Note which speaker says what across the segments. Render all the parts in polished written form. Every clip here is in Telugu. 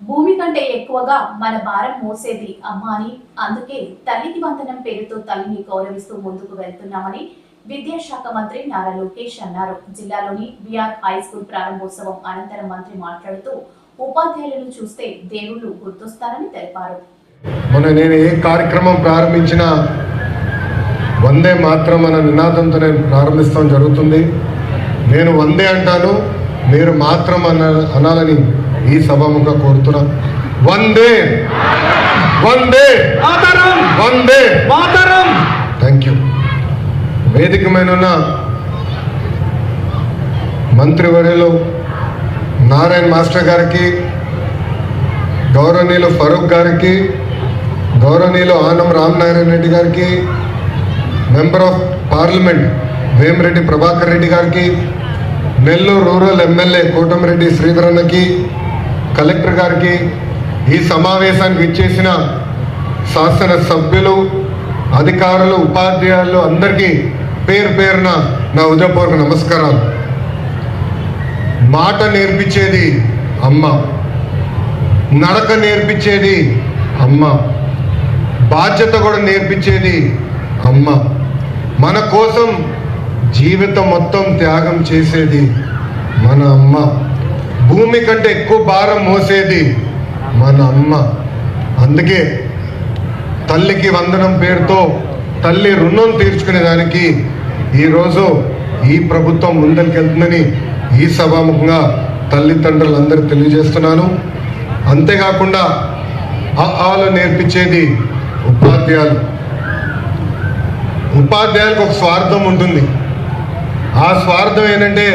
Speaker 1: భూమి కంటే ఎక్కువగా మన భారం మోసేది అమ్మ అని, అందుకే తల్లికి వందనం పేరుతో తల్లిని గౌరవిస్తూ ముందుకు వెళ్తున్నామని విద్యాశాఖ మంత్రి నారా లోకేష్ అన్నారు. జిల్లాలోని విఆర్ హై స్కూల్ ప్రారంభోత్సవం అనంతరం మంత్రి మాట్లాడుతూ ఉపాధ్యాయులను చూస్తే దేవుళ్ళు గుర్తొస్తారని తెలిపారు.
Speaker 2: మొన్న నేను ఏ కార్యక్రమం ప్రారంభించినా వందే మాత్రం అన్న నినాదంతో నేను ప్రారంభిస్తాం జరుగుతుంది. నేను వందే అంటాను, మీరు మాత్రం అనాలని ఈ సభాముఖ కోరుతున్నా. వందే వందే వందే మాతరం. Thank you. వేదిక మీద ఉన్న మంత్రివర్యులు నారాయణ మాస్టర్ గారికి, గౌరవనీయులు ఫరూక్ గారికి, గౌరవనీయులు ఆనం రామనారాయణ రెడ్డి గారికి, member of parliament Vemireddy Prabhakar Reddy గారికి, నెల్లూరు రూరల్ ఎమ్మెల్యే కోటమిరెడ్డి శ్రీధరన్నకి, కలెక్టర్ గారికి, ఈ సమావేశానికి ఇచ్చేసిన శాసన సభ్యులు, అధికారులు, ఉపాధ్యాయులు అందరికీ పేరు పేరున నా హృదయపూర్వక నమస్కారాలు. మాట నేర్పించేది అమ్మ, నడక నేర్పించేది అమ్మ, బాధ్యత కూడా నేర్పించేది అమ్మ, మన కోసం జీవితం మొత్తం త్యాగం చేసేది మన అమ్మ, భూమి కంటే ఎక్కువ భారం మోసేది మన అమ్మ. అందుకే తల్లికి వందనం పేరుతో తల్లి రుణం తీర్చుకునేదానికి ఈరోజు ఈ ప్రభుత్వం ముందరికెళ్తుందని ఈ సభాముఖంగా తల్లిదండ్రులందరూ తెలియజేస్తున్నాను. అంతేకాకుండా ఆలు నేర్పించేది ఉపాధ్యాయులు. ఉపాధ్యాయులకు ఒక స్వార్థం ఉంటుంది. ఆ స్వార్థం ఏంటంటే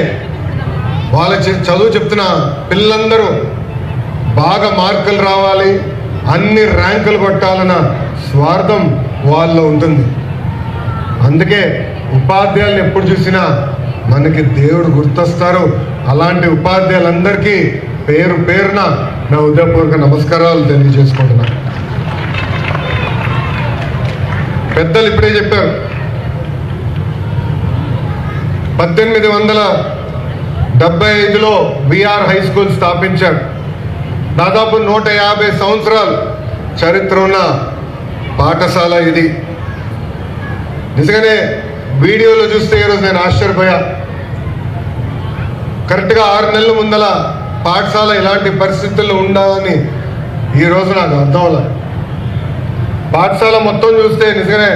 Speaker 2: వాళ్ళ చదువు చెప్తున్న పిల్లలందరూ బాగా మార్కులు రావాలి, అన్ని ర్యాంకులు కొట్టాలన్న స్వార్థం వాళ్ళలో ఉంటుంది. అందుకే ఉపాధ్యాయులను ఎప్పుడు చూసినా మనకి దేవుడు గుర్తొస్తారు. అలాంటి ఉపాధ్యాయులందరికీ పేరు పేరున నా హృదయపూర్వక నమస్కారాలు తెలియజేసుకుంటున్నా. పెద్దలు ఇప్పుడే చెప్పారు, 1875లో విఆర్ హై స్కూల్ స్థాపించారు. దాదాపు 150 సంవత్సరాలు చరిత్ర ఉన్న పాఠశాల ఇది. నిజంగానే వీడియోలో చూస్తే ఈరోజు నేను ఆశ్చర్యపోయా. కరెక్ట్గా 6 నెలల ముందల పాఠశాల ఇలాంటి పరిస్థితుల్లో ఉండాలని ఈరోజు నాకు అర్థం అవ్వలే. పాఠశాల మొత్తం చూస్తే నిజంగానే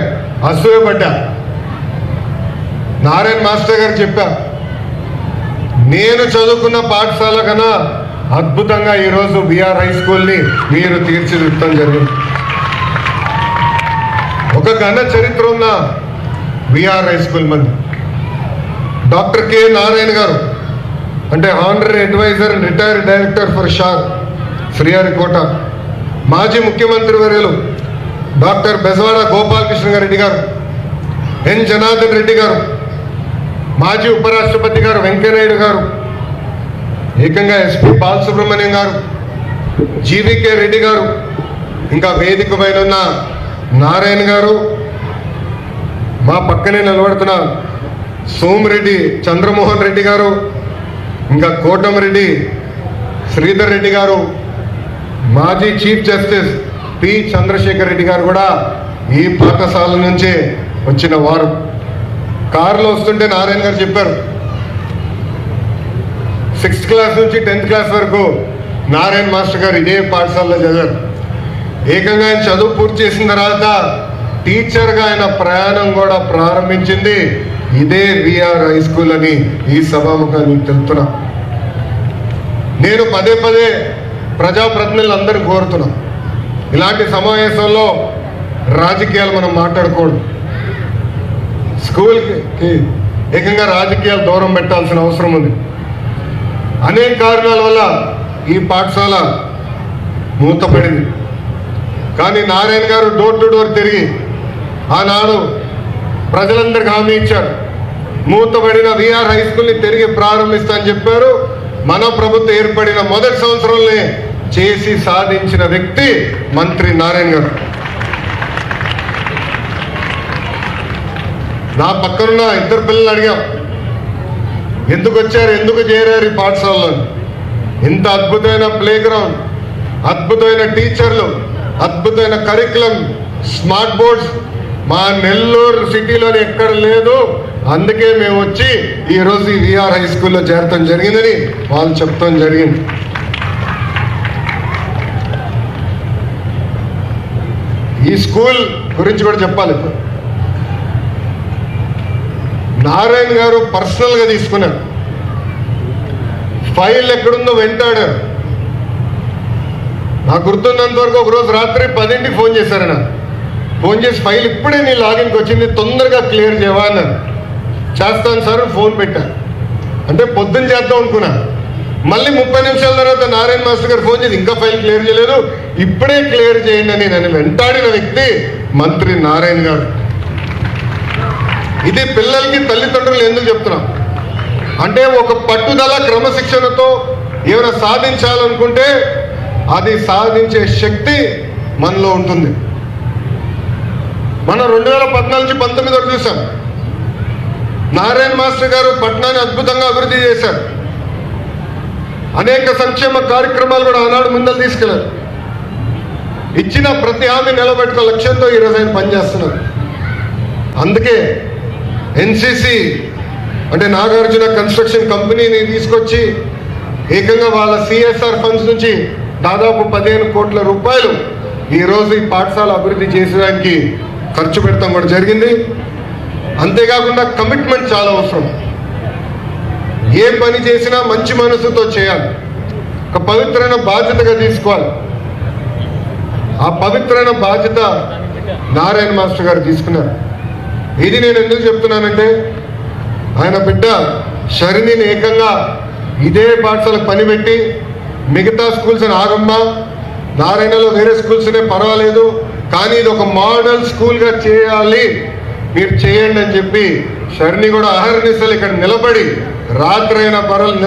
Speaker 2: అసూయపడ్డా. నారాయణ మాస్టర్ గారు చెప్పా, నేను చదువుకున్న పాఠశాల కన్నా అద్భుతంగా ఈరోజు విఆర్ హై స్కూల్ని మీరు తీర్చిదిద్దడం జరిగింది. ఒక ఘన చరిత్ర ఉన్న విఆర్ హై స్కూల్ మంది. డాక్టర్ కె నారాయణ గారు అంటే honorary adviser and retired director for SHAR Sriharikota, మాజీ ముఖ్యమంత్రి వర్యులు డాక్టర్ బెజవాడ గోపాలకృష్ణ రెడ్డి గారు, ఎన్ జనార్దన్ రెడ్డి గారు, మాజీ ఉపరాష్ట్రపతి గారు వెంకయ్యనాయుడు గారు, ఏకంగా ఎస్పీ బాలసుబ్రహ్మణ్యం గారు, జీవీకే రెడ్డి గారు, ఇంకా వేదిక పైన ఉన్న నారాయణ గారు, మా పక్కనే నిలబడుతున్న సోమిరెడ్డి చంద్రమోహన్ రెడ్డి గారు, ఇంకా కోటమిరెడ్డి శ్రీధర్ రెడ్డి గారు, మాజీ chief justice P Chandrasekhar Reddy గారు కూడా ఈ పాఠశాల నుంచే వచ్చిన వారు. కారులో వస్తుంటే నారాయణ గారు చెప్పారు, 6th క్లాస్ నుంచి 10th క్లాస్ వరకు నారాయణ మాస్టర్ గారు ఇదే పాఠశాలలో చదివారు. ఏకంగా ఆయన చదువు పూర్తి చేసిన తర్వాత టీచర్గా ఆయన ప్రయాణం కూడా ప్రారంభించింది ఇదే విఆర్ హై స్కూల్ అని ఈ సభాముఖాన్ని తెలుపుతున్నా. నేను పదే పదే ప్రజాప్రతినిధులందరూ కోరుతున్నా, ఇలాంటి సమావేశంలో రాజకీయాలు మనం మాట్లాడకూడదు. స్కూల్కి ఏకంగా రాజకీయాలు దూరం పెట్టాల్సిన అవసరం ఉంది. అనేక కారణాల వల్ల ఈ పాఠశాల మూతపడింది. కానీ నారాయణ గారు డోర్ టు డోర్ తిరిగి ఆనాడు ప్రజలందరికీ హామీ ఇచ్చారు, మూతపడిన విఆర్ హై స్కూల్ని తిరిగి ప్రారంభిస్తా అని చెప్పారు. మన ప్రభుత్వం ఏర్పడిన మొదటి సంవత్సరంలో చేసి సాధించిన వ్యక్తి మంత్రి నారాయణ గారు. నా పక్కనున్న 2 పిల్లలు అడిగాం, ఎందుకు వచ్చారు, ఎందుకు చేరారు ఈ పాఠశాలలో? ఇంత అద్భుతమైన ప్లే గ్రౌండ్, అద్భుతమైన టీచర్లు, అద్భుతమైన కరికులం, స్మార్ట్ బోర్డ్స్ మా నెల్లూరు సిటీలోని ఎక్కడ లేదు. అందుకే మేము వచ్చి ఈరోజు ఈ విఆర్ హై స్కూల్లో చేరటం జరిగిందని వాళ్ళు చెప్తాం జరిగింది. ఈ స్కూల్ గురించి కూడా చెప్పాలి. నారాయణ గారు పర్సనల్గా తీసుకున్నారు. ఫైల్ ఎక్కడుందో వెంటాడారు. నాకు గుర్తున్నంత వరకు ఒకరోజు రాత్రి 10ంటికి ఫోన్ చేశారు. ఫోన్ చేసి ఫైల్ ఇప్పుడే నీ లాగిన్కి వచ్చింది, తొందరగా క్లియర్ చేయవా అన్నారు. చేస్తాను సార్ ఫోన్ పెట్టాను. అంటే పొద్దున్న చేద్దాం అనుకున్నా. మళ్ళీ 30 నిమిషాల తర్వాత నారాయణ మాస్టర్ గారు ఫోన్ చేసి ఇంకా ఫైల్ క్లియర్ చేయలేదు, ఇప్పుడే క్లియర్ చేయండి అని నన్ను వెంటాడిన వ్యక్తి మంత్రి నారాయణ గారు. ఇది పిల్లలకి తల్లిదండ్రులు ఎందుకు చెప్తున్నాం అంటే, ఒక పట్టుదల క్రమశిక్షణతో ఏమైనా సాధించాలనుకుంటే అది సాధించే శక్తి మనలో ఉంటుంది. మనం 2014 నుంచి 19 వరకు చూసాం. నారాయణ మాస్టర్ గారు పట్నాన్ని అద్భుతంగా అభివృద్ధి చేశారు. అనేక సంక్షేమ కార్యక్రమాలు కూడా ఆనాడు ముందలు తీసుకెళ్లారు. ఇచ్చిన ప్రతి హామీ నిలబెట్టుకున్న లక్ష్యంతో ఈరోజు ఆయన పనిచేస్తున్నారు. అందుకే ఎన్సిసి అంటే నాగార్జున కన్స్ట్రక్షన్ కంపెనీని తీసుకొచ్చి ఏకంగా వాళ్ళ సిఎస్ఆర్ ఫండ్స్ నుంచి దాదాపు 15 కోట్ల రూపాయలు ఈరోజు ఈ పాఠశాల అభివృద్ధి చేసేదానికి ఖర్చు పెడతాం కూడా జరిగింది. అంతేకాకుండా కమిట్మెంట్ చాలా అవసరం. ఏ పని చేసినా మంచి మనసుతో చేయాలి, ఒక పవిత్రమైన బాధ్యతగా తీసుకోవాలి. ఆ పవిత్రమైన బాధ్యత నారాయణ మాస్టర్ గారు తీసుకున్నారు. ఇది నేను ఎందుకు చెప్తున్నానంటే, ఆయన బిడ్డ శరణిని ఏకంగా ఇదే పాఠశాలకు పని పెట్టి మిగతా స్కూల్స్ అని ఆగమ్మా, నారాయణలో వేరే స్కూల్స్నే పర్వాలేదు కానీ ఇది ఒక మోడల్ స్కూల్గా చేయాలి, మీరు చేయండి అని చెప్పి శరణి కూడా అహర్నిశలు ఇక్కడ నిలబడి రాత్రైన పరలు